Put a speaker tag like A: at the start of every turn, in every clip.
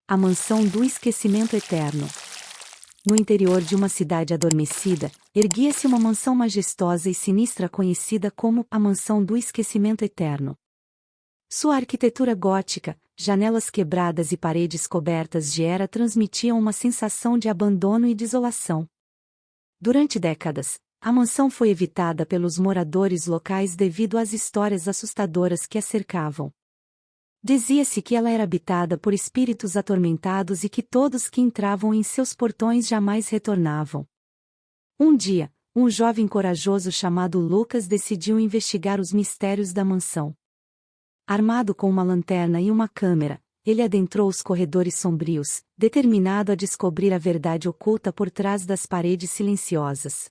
A: A mansão do esquecimento eterno. No interior de uma cidade adormecida, erguia-se uma mansão majestosa e sinistra conhecida como a Mansão do Esquecimento Eterno. Sua arquitetura gótica, janelas quebradas e paredes cobertas de era transmitiam uma sensação de abandono e desolação. Durante décadas, a mansão foi evitada pelos moradores locais devido às histórias assustadoras que a cercavam. Dizia-se que ela era habitada por espíritos atormentados e que todos que entravam em seus portões jamais retornavam. Um dia, um jovem corajoso chamado Lucas decidiu investigar os mistérios da mansão. Armado com uma lanterna e uma câmera, ele adentrou os corredores sombrios, determinado a descobrir a verdade oculta por trás das paredes silenciosas.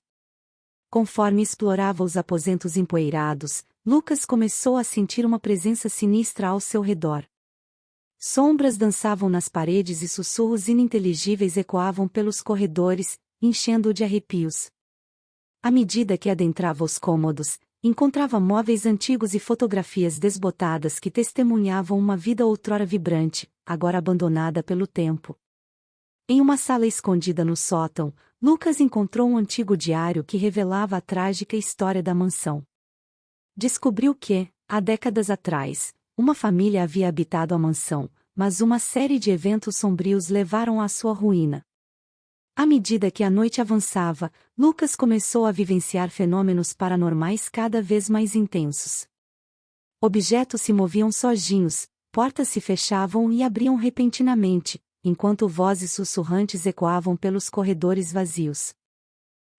A: Conforme explorava os aposentos empoeirados, Lucas começou a sentir uma presença sinistra ao seu redor. Sombras dançavam nas paredes e sussurros ininteligíveis ecoavam pelos corredores, enchendo-o de arrepios. À medida que adentrava os cômodos, encontrava móveis antigos e fotografias desbotadas que testemunhavam uma vida outrora vibrante, agora abandonada pelo tempo. Em uma sala escondida no sótão, Lucas encontrou um antigo diário que revelava a trágica história da mansão. Descobriu que, há décadas atrás, uma família havia habitado a mansão, mas uma série de eventos sombrios levaram à sua ruína. À medida que a noite avançava, Lucas começou a vivenciar fenômenos paranormais cada vez mais intensos. Objetos se moviam sozinhos, portas se fechavam e abriam repentinamente, enquanto vozes sussurrantes ecoavam pelos corredores vazios.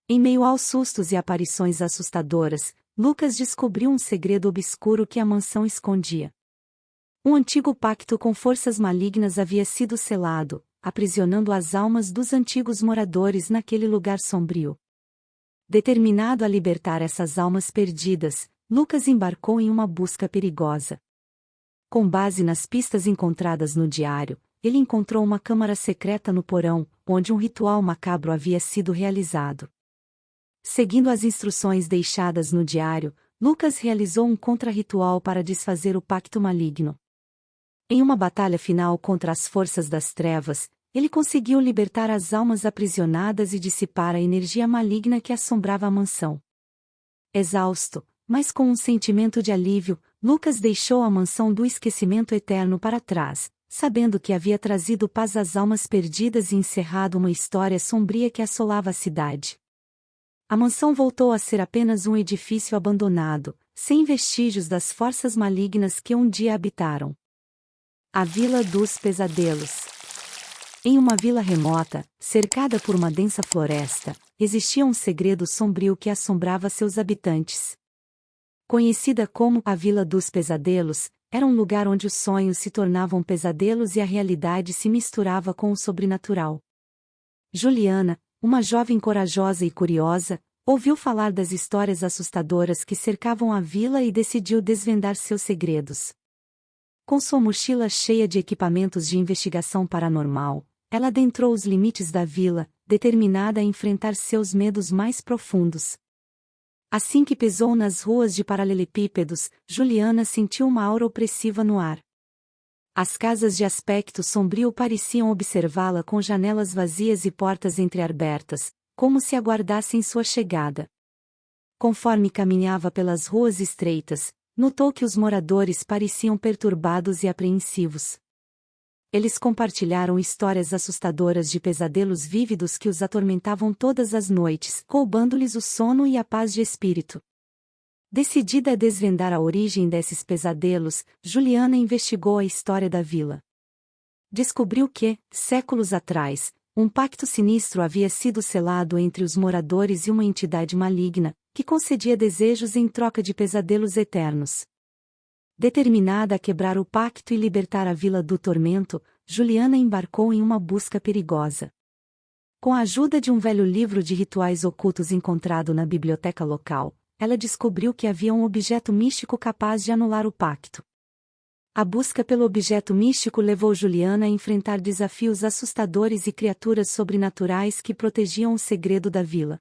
A: Em meio aos sustos e aparições assustadoras, Lucas descobriu um segredo obscuro que a mansão escondia. Um antigo pacto com forças malignas havia sido selado, aprisionando as almas dos antigos moradores naquele lugar sombrio. Determinado a libertar essas almas perdidas, Lucas embarcou em uma busca perigosa. Com base nas pistas encontradas no diário, ele encontrou uma câmara secreta no porão, onde um ritual macabro havia sido realizado. Seguindo as instruções deixadas no diário, Lucas realizou um contra-ritual para desfazer o pacto maligno. Em uma batalha final contra as forças das trevas, ele conseguiu libertar as almas aprisionadas e dissipar a energia maligna que assombrava a mansão. Exausto, mas com um sentimento de alívio, Lucas deixou a mansão do esquecimento eterno para trás, sabendo que havia trazido paz às almas perdidas e encerrado uma história sombria que assolava a cidade. A mansão voltou a ser apenas um edifício abandonado, sem vestígios das forças malignas que um dia habitaram. A Vila dos Pesadelos. Em uma vila remota, cercada por uma densa floresta, existia um segredo sombrio que assombrava seus habitantes. Conhecida como a Vila dos Pesadelos, era um lugar onde os sonhos se tornavam pesadelos e a realidade se misturava com o sobrenatural. Juliana, uma jovem corajosa e curiosa, ouviu falar das histórias assustadoras que cercavam a vila e decidiu desvendar seus segredos. Com sua mochila cheia de equipamentos de investigação paranormal, ela adentrou os limites da vila, determinada a enfrentar seus medos mais profundos. Assim que pisou nas ruas de paralelepípedos, Juliana sentiu uma aura opressiva no ar. As casas de aspecto sombrio pareciam observá-la com janelas vazias e portas entreabertas, como se aguardassem sua chegada. Conforme caminhava pelas ruas estreitas, notou que os moradores pareciam perturbados e apreensivos. Eles compartilharam histórias assustadoras de pesadelos vívidos que os atormentavam todas as noites, roubando-lhes o sono e a paz de espírito. Decidida a desvendar a origem desses pesadelos, Juliana investigou a história da vila. Descobriu que, séculos atrás, um pacto sinistro havia sido selado entre os moradores e uma entidade maligna, que concedia desejos em troca de pesadelos eternos. Determinada a quebrar o pacto e libertar a vila do tormento, Juliana embarcou em uma busca perigosa. Com a ajuda de um velho livro de rituais ocultos encontrado na biblioteca local, ela descobriu que havia um objeto místico capaz de anular o pacto. A busca pelo objeto místico levou Juliana a enfrentar desafios assustadores e criaturas sobrenaturais que protegiam o segredo da vila.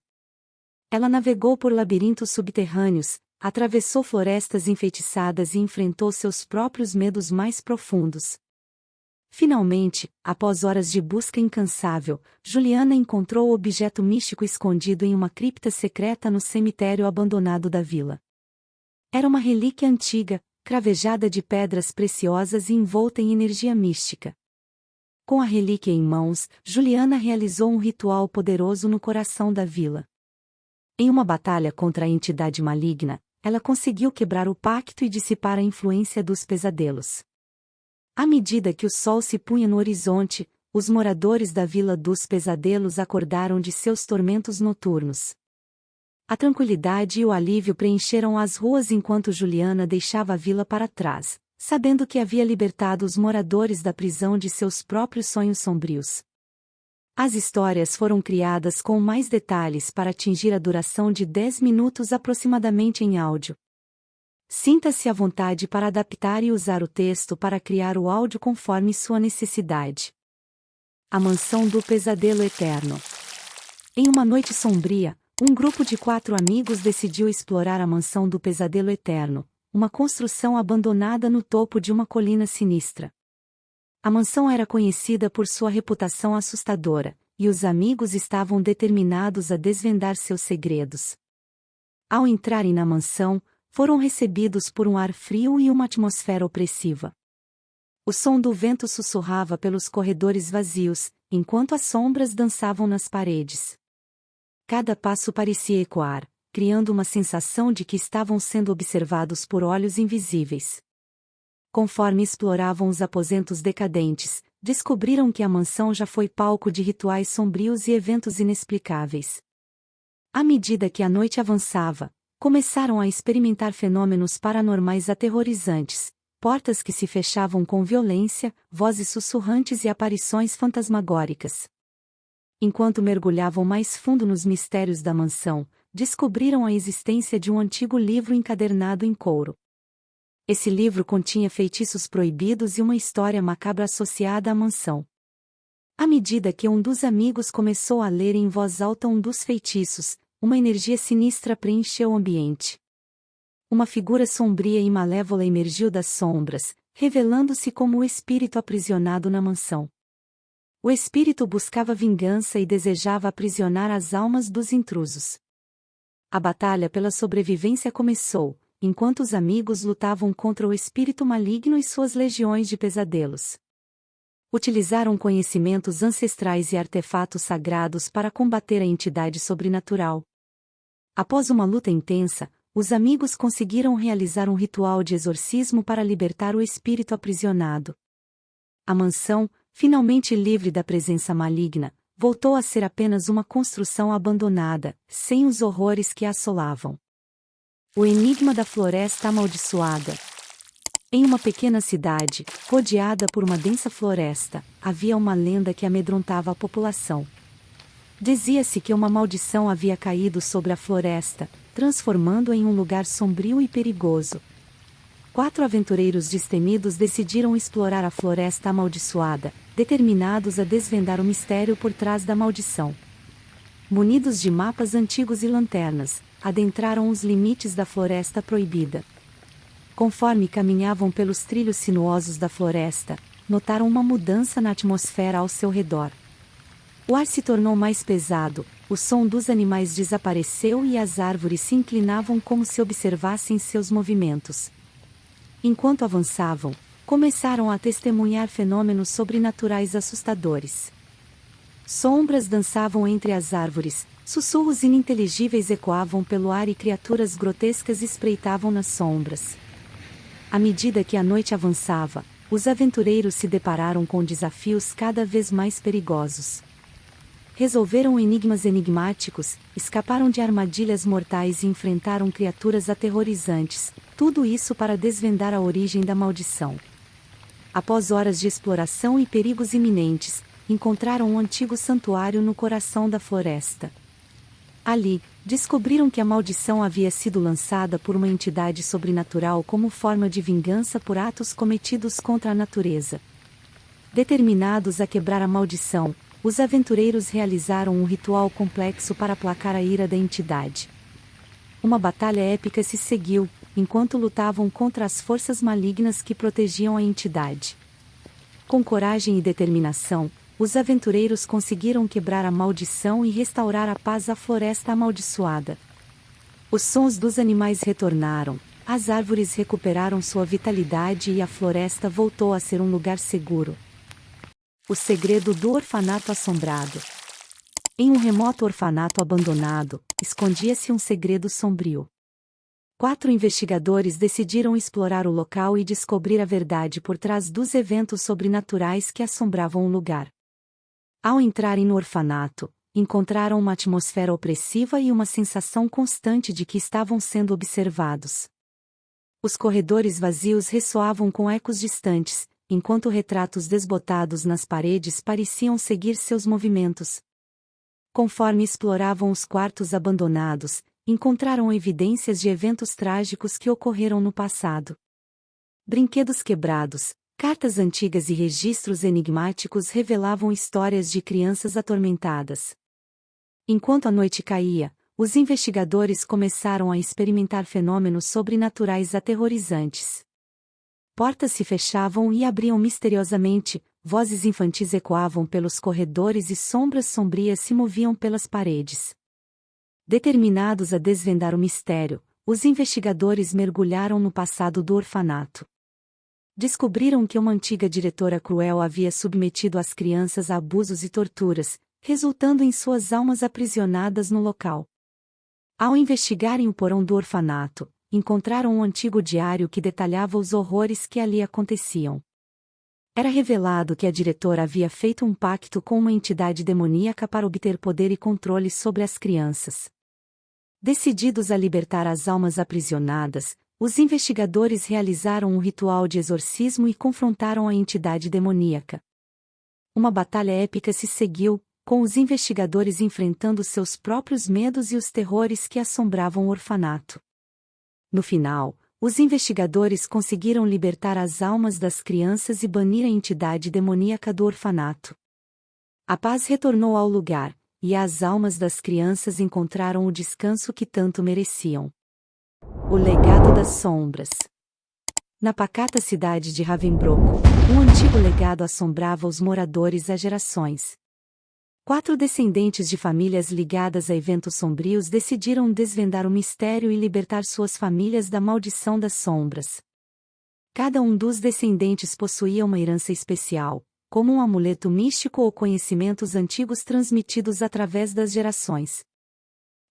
A: Ela navegou por labirintos subterrâneos, atravessou florestas enfeitiçadas e enfrentou seus próprios medos mais profundos. Finalmente, após horas de busca incansável, Juliana encontrou o objeto místico escondido em uma cripta secreta no cemitério abandonado da vila. Era uma relíquia antiga, cravejada de pedras preciosas e envolta em energia mística. Com a relíquia em mãos, Juliana realizou um ritual poderoso no coração da vila. Em uma batalha contra a entidade maligna, ela conseguiu quebrar o pacto e dissipar a influência dos pesadelos. À medida que o sol se punha no horizonte, os moradores da Vila dos Pesadelos acordaram de seus tormentos noturnos. A tranquilidade e o alívio preencheram as ruas enquanto Juliana deixava a vila para trás, sabendo que havia libertado os moradores da prisão de seus próprios sonhos sombrios. As histórias foram criadas com mais detalhes para atingir a duração de 10 minutos aproximadamente em áudio. Sinta-se à vontade para adaptar e usar o texto para criar o áudio conforme sua necessidade. A Mansão do Pesadelo Eterno. Em uma noite sombria, um grupo de 4 amigos decidiu explorar a Mansão do Pesadelo Eterno, uma construção abandonada no topo de uma colina sinistra. A mansão era conhecida por sua reputação assustadora, e os amigos estavam determinados a desvendar seus segredos. Ao entrarem na mansão, foram recebidos por um ar frio e uma atmosfera opressiva. O som do vento sussurrava pelos corredores vazios, enquanto as sombras dançavam nas paredes. Cada passo parecia ecoar, criando uma sensação de que estavam sendo observados por olhos invisíveis. Conforme exploravam os aposentos decadentes, descobriram que a mansão já foi palco de rituais sombrios e eventos inexplicáveis. À medida que a noite avançava, começaram a experimentar fenômenos paranormais aterrorizantes, portas que se fechavam com violência, vozes sussurrantes e aparições fantasmagóricas. Enquanto mergulhavam mais fundo nos mistérios da mansão, descobriram a existência de um antigo livro encadernado em couro. Esse livro continha feitiços proibidos e uma história macabra associada à mansão. À medida que um dos amigos começou a ler em voz alta um dos feitiços, uma energia sinistra preencheu o ambiente. Uma figura sombria e malévola emergiu das sombras, revelando-se como o espírito aprisionado na mansão. O espírito buscava vingança e desejava aprisionar as almas dos intrusos. A batalha pela sobrevivência começou, enquanto os amigos lutavam contra o espírito maligno e suas legiões de pesadelos. Utilizaram conhecimentos ancestrais e artefatos sagrados para combater a entidade sobrenatural. Após uma luta intensa, os amigos conseguiram realizar um ritual de exorcismo para libertar o espírito aprisionado. A mansão, finalmente livre da presença maligna, voltou a ser apenas uma construção abandonada, sem os horrores que a assolavam. O enigma da floresta amaldiçoada. Em uma pequena cidade, rodeada por uma densa floresta, havia uma lenda que amedrontava a população. Dizia-se que uma maldição havia caído sobre a floresta, transformando-a em um lugar sombrio e perigoso. 4 aventureiros destemidos decidiram explorar a floresta amaldiçoada, determinados a desvendar o mistério por trás da maldição. Munidos de mapas antigos e lanternas, adentraram os limites da floresta proibida. Conforme caminhavam pelos trilhos sinuosos da floresta, notaram uma mudança na atmosfera ao seu redor. O ar se tornou mais pesado, o som dos animais desapareceu e as árvores se inclinavam como se observassem seus movimentos. Enquanto avançavam, começaram a testemunhar fenômenos sobrenaturais assustadores. Sombras dançavam entre as árvores, sussurros ininteligíveis ecoavam pelo ar e criaturas grotescas espreitavam nas sombras. À medida que a noite avançava, os aventureiros se depararam com desafios cada vez mais perigosos. Resolveram enigmas enigmáticos, escaparam de armadilhas mortais e enfrentaram criaturas aterrorizantes, tudo isso para desvendar a origem da maldição. Após horas de exploração e perigos iminentes, encontraram um antigo santuário no coração da floresta. Ali, descobriram que a maldição havia sido lançada por uma entidade sobrenatural como forma de vingança por atos cometidos contra a natureza. Determinados a quebrar a maldição, os aventureiros realizaram um ritual complexo para aplacar a ira da entidade. Uma batalha épica se seguiu, enquanto lutavam contra as forças malignas que protegiam a entidade. Com coragem e determinação, os aventureiros conseguiram quebrar a maldição e restaurar a paz à floresta amaldiçoada. Os sons dos animais retornaram, as árvores recuperaram sua vitalidade e a floresta voltou a ser um lugar seguro. O segredo do orfanato assombrado. Em um remoto orfanato abandonado, escondia-se um segredo sombrio. 4 investigadores decidiram explorar o local e descobrir a verdade por trás dos eventos sobrenaturais que assombravam o lugar. Ao entrarem no orfanato, encontraram uma atmosfera opressiva e uma sensação constante de que estavam sendo observados. Os corredores vazios ressoavam com ecos distantes, enquanto retratos desbotados nas paredes pareciam seguir seus movimentos. Conforme exploravam os quartos abandonados, encontraram evidências de eventos trágicos que ocorreram no passado. Brinquedos quebrados, cartas antigas e registros enigmáticos revelavam histórias de crianças atormentadas. Enquanto a noite caía, os investigadores começaram a experimentar fenômenos sobrenaturais aterrorizantes. Portas se fechavam e abriam misteriosamente, vozes infantis ecoavam pelos corredores e sombras sombrias se moviam pelas paredes. Determinados a desvendar o mistério, os investigadores mergulharam no passado do orfanato. Descobriram que uma antiga diretora cruel havia submetido as crianças a abusos e torturas, resultando em suas almas aprisionadas no local. Ao investigarem o porão do orfanato, encontraram um antigo diário que detalhava os horrores que ali aconteciam. Era revelado que a diretora havia feito um pacto com uma entidade demoníaca para obter poder e controle sobre as crianças. Decididos a libertar as almas aprisionadas, os investigadores realizaram um ritual de exorcismo e confrontaram a entidade demoníaca. Uma batalha épica se seguiu, com os investigadores enfrentando seus próprios medos e os terrores que assombravam o orfanato. No final, os investigadores conseguiram libertar as almas das crianças e banir a entidade demoníaca do orfanato. A paz retornou ao lugar, e as almas das crianças encontraram o descanso que tanto mereciam. O legado das sombras. Na pacata cidade de Ravensbrück, um antigo legado assombrava os moradores há gerações. 4 descendentes de famílias ligadas a eventos sombrios decidiram desvendar o mistério e libertar suas famílias da maldição das sombras. Cada um dos descendentes possuía uma herança especial, como um amuleto místico ou conhecimentos antigos transmitidos através das gerações.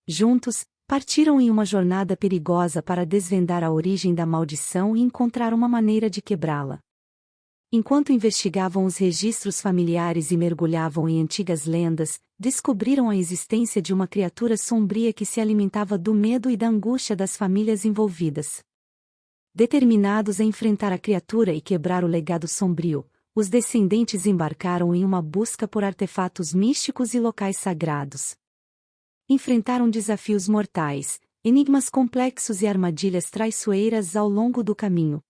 A: Juntos, partiram em uma jornada perigosa para desvendar a origem da maldição e encontrar uma maneira de quebrá-la. Enquanto investigavam os registros familiares e mergulhavam em antigas lendas, descobriram a existência de uma criatura sombria que se alimentava do medo e da angústia das famílias envolvidas. Determinados a enfrentar a criatura e quebrar o legado sombrio, os descendentes embarcaram em uma busca por artefatos místicos e locais sagrados. Enfrentaram desafios mortais, enigmas complexos e armadilhas traiçoeiras ao longo do caminho.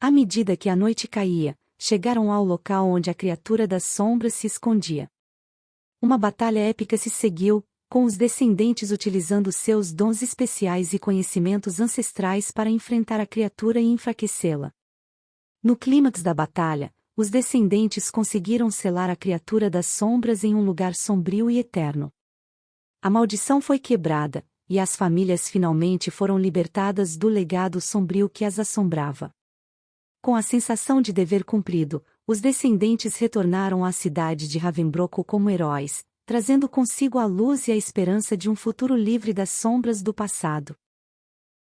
A: À medida que a noite caía, chegaram ao local onde a criatura das sombras se escondia. Uma batalha épica se seguiu, com os descendentes utilizando seus dons especiais e conhecimentos ancestrais para enfrentar a criatura e enfraquecê-la. No clímax da batalha, os descendentes conseguiram selar a criatura das sombras em um lugar sombrio e eterno. A maldição foi quebrada, e as famílias finalmente foram libertadas do legado sombrio que as assombrava. Com a sensação de dever cumprido, os descendentes retornaram à cidade de Ravensbrück como heróis, trazendo consigo a luz e a esperança de um futuro livre das sombras do passado.